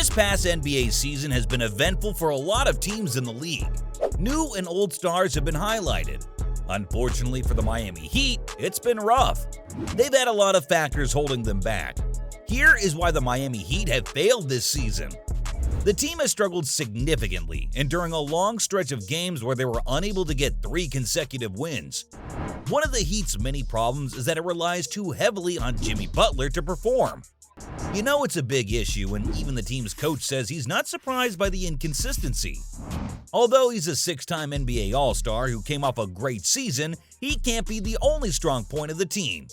This past NBA season has been eventful for a lot of teams in the league. New and old stars have been highlighted. Unfortunately for the Miami Heat, it's been rough. They've had a lot of factors holding them back. Here is why the Miami Heat have failed this season. The team has struggled significantly, enduring a long stretch of games where they were unable to get 3 consecutive wins. One of the Heat's many problems is that it relies too heavily on Jimmy Butler to perform. You know it's a big issue, and even the team's coach says he's not surprised by the inconsistency. Although he's a 6-time NBA All-Star who came off a great season, he can't be the only strong point of the team.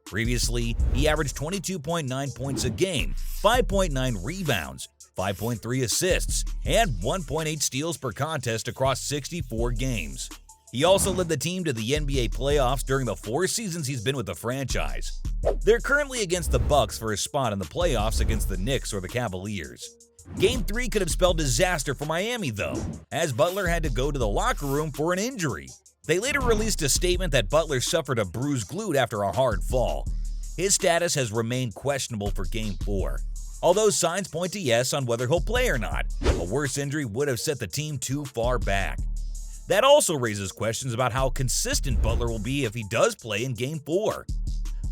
Previously, he averaged 22.9 points a game, 5.9 rebounds, 5.3 assists, and 1.8 steals per contest across 64 games. He also led the team to the NBA playoffs during the 4 seasons he's been with the franchise. They're currently against the Bucks for a spot in the playoffs against the Knicks or the Cavaliers. Game 3 could have spelled disaster for Miami though, as Butler had to go to the locker room for an injury. They later released a statement that Butler suffered a bruised glute after a hard fall. His status has remained questionable for Game 4, although signs point to yes on whether he'll play or not. A worse injury would have set the team too far back. That also raises questions about how consistent Butler will be if he does play in Game 4.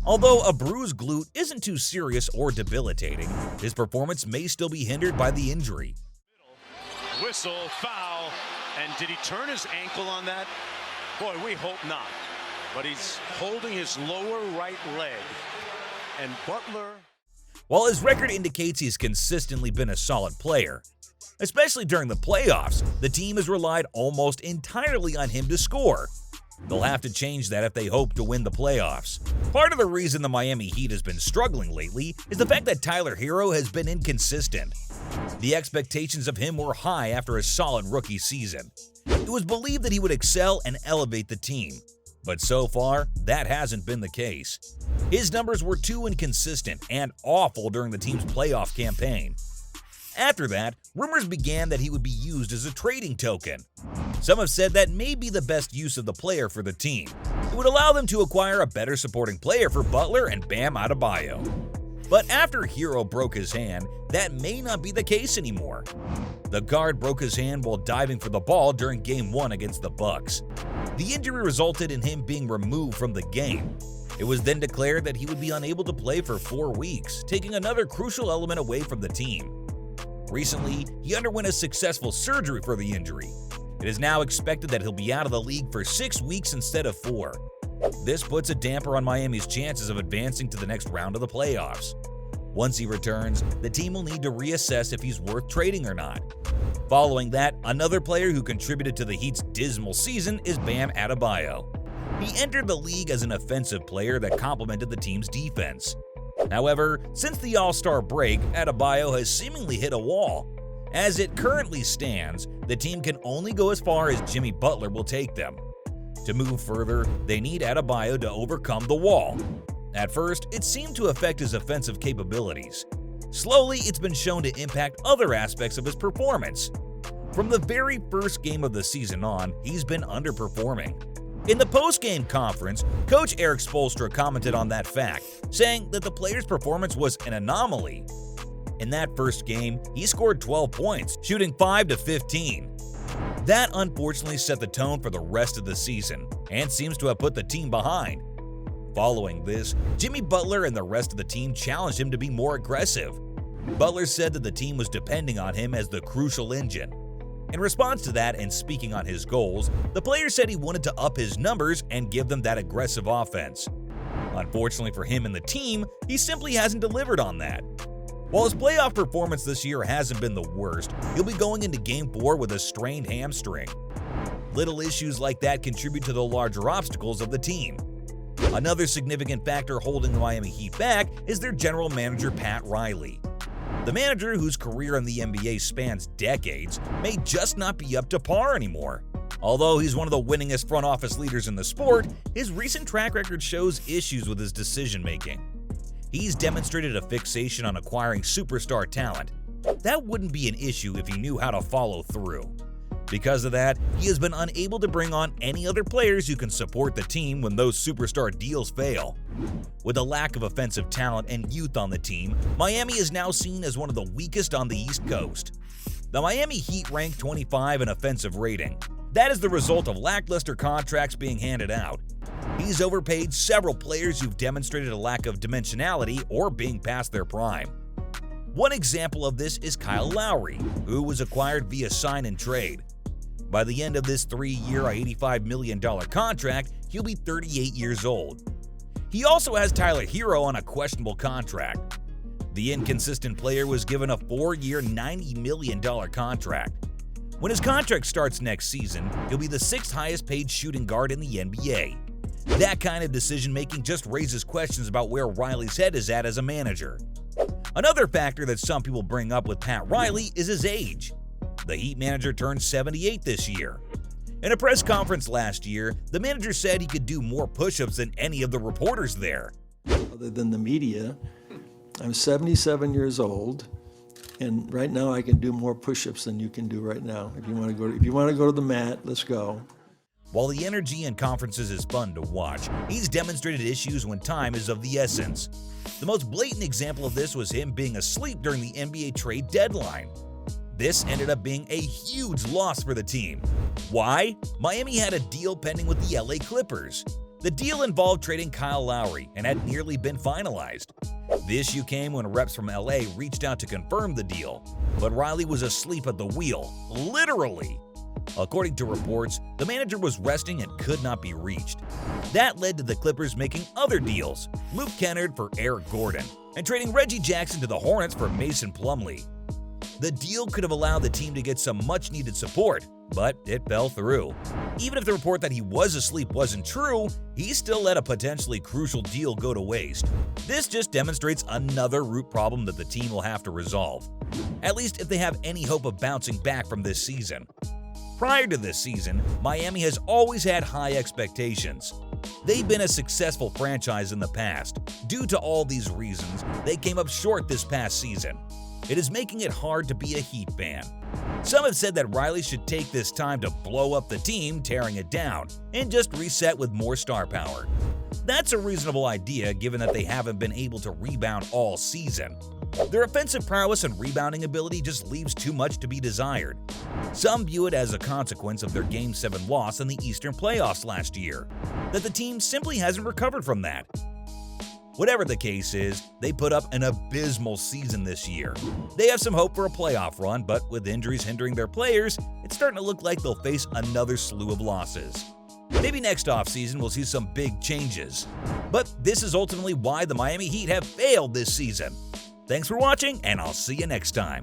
Although a bruised glute isn't too serious or debilitating, his performance may still be hindered by the injury. Whistle, foul, and did he turn his ankle on that? Boy, we hope not. But he's holding his lower right leg. And Butler... While his record indicates he's consistently been a solid player, especially during the playoffs, the team has relied almost entirely on him to score. They'll have to change that if they hope to win the playoffs. Part of the reason the Miami Heat has been struggling lately is the fact that Tyler Herro has been inconsistent. The expectations of him were high after a solid rookie season. It was believed that he would excel and elevate the team, but so far, that hasn't been the case. His numbers were too inconsistent and awful during the team's playoff campaign. After that, rumors began that he would be used as a trading token. Some have said that may be the best use of the player for the team. It would allow them to acquire a better supporting player for Butler and Bam Adebayo. But after Herro broke his hand, that may not be the case anymore. The guard broke his hand while diving for the ball during Game 1 against the Bucks. The injury resulted in him being removed from the game. It was then declared that he would be unable to play for 4 weeks, taking another crucial element away from the team. Recently, he underwent a successful surgery for the injury. It is now expected that he'll be out of the league for 6 weeks instead of 4. This puts a damper on Miami's chances of advancing to the next round of the playoffs. Once he returns, the team will need to reassess if he's worth trading or not. Following that, another player who contributed to the Heat's dismal season is Bam Adebayo. He entered the league as an offensive player that complemented the team's defense. However, since the All-Star break, Adebayo has seemingly hit a wall. As it currently stands, the team can only go as far as Jimmy Butler will take them. To move further, they need Adebayo to overcome the wall. At first, it seemed to affect his offensive capabilities. Slowly, it's been shown to impact other aspects of his performance. From the very first game of the season on, he's been underperforming. In the post-game conference, Coach Erik Spoelstra commented on that fact, saying that the player's performance was an anomaly. In that first game, he scored 12 points, shooting 5 to 15. That unfortunately set the tone for the rest of the season, and seems to have put the team behind. Following this, Jimmy Butler and the rest of the team challenged him to be more aggressive. Butler said that the team was depending on him as the crucial engine. In response to that and speaking on his goals, the player said he wanted to up his numbers and give them that aggressive offense. Unfortunately for him and the team, he simply hasn't delivered on that. While his playoff performance this year hasn't been the worst, he'll be going into Game 4 with a strained hamstring. Little issues like that contribute to the larger obstacles of the team. Another significant factor holding the Miami Heat back is their general manager Pat Riley. The manager, whose career in the NBA spans decades, may just not be up to par anymore. Although he's one of the winningest front office leaders in the sport, his recent track record shows issues with his decision-making. He's demonstrated a fixation on acquiring superstar talent. That wouldn't be an issue if he knew how to follow through. Because of that, he has been unable to bring on any other players who can support the team when those superstar deals fail. With a lack of offensive talent and youth on the team, Miami is now seen as one of the weakest on the East Coast. The Miami Heat rank 25 in offensive rating. That is the result of lackluster contracts being handed out. He's overpaid several players who've demonstrated a lack of dimensionality or being past their prime. One example of this is Kyle Lowry, who was acquired via sign and trade. By the end of this 3-year, $85 million contract, he'll be 38 years old. He also has Tyler Hero on a questionable contract. The inconsistent player was given a 4-year, $90 million contract. When his contract starts next season, he'll be the 6th highest paid shooting guard in the NBA. That kind of decision-making just raises questions about where Riley's head is at as a manager. Another factor that some people bring up with Pat Riley is his age. The Heat manager turned 78 this year. In a press conference last year, the manager said he could do more push-ups than any of the reporters there. Other than the media, I'm 77 years old, and right now I can do more push-ups than you can do right now. If you want to go to the mat, let's go. While the energy in conferences is fun to watch, he's demonstrated issues when time is of the essence. The most blatant example of this was him being asleep during the NBA trade deadline. This ended up being a huge loss for the team. Why? Miami had a deal pending with the LA Clippers. The deal involved trading Kyle Lowry and had nearly been finalized. The issue came when reps from LA reached out to confirm the deal, but Riley was asleep at the wheel, literally. According to reports, the manager was resting and could not be reached. That led to the Clippers making other deals, Luke Kennard for Eric Gordon, and trading Reggie Jackson to the Hornets for Mason Plumlee. The deal could have allowed the team to get some much-needed support, but it fell through. Even if the report that he was asleep wasn't true, he still let a potentially crucial deal go to waste. This just demonstrates another root problem that the team will have to resolve, at least if they have any hope of bouncing back from this season. Prior to this season, Miami has always had high expectations. They've been a successful franchise in the past. Due to all these reasons, they came up short this past season. It is making it hard to be a Heat fan. Some have said that Riley should take this time to blow up the team, tearing it down, and just reset with more star power. That's a reasonable idea given that they haven't been able to rebound all season. Their offensive prowess and rebounding ability just leaves too much to be desired. Some view it as a consequence of their Game 7 loss in the Eastern playoffs last year, that the team simply hasn't recovered from that. Whatever the case is, they put up an abysmal season this year. They have some hope for a playoff run, but with injuries hindering their players, it's starting to look like they'll face another slew of losses. Maybe next offseason we'll see some big changes. But this is ultimately why the Miami Heat have failed this season. Thanks for watching, and I'll see you next time.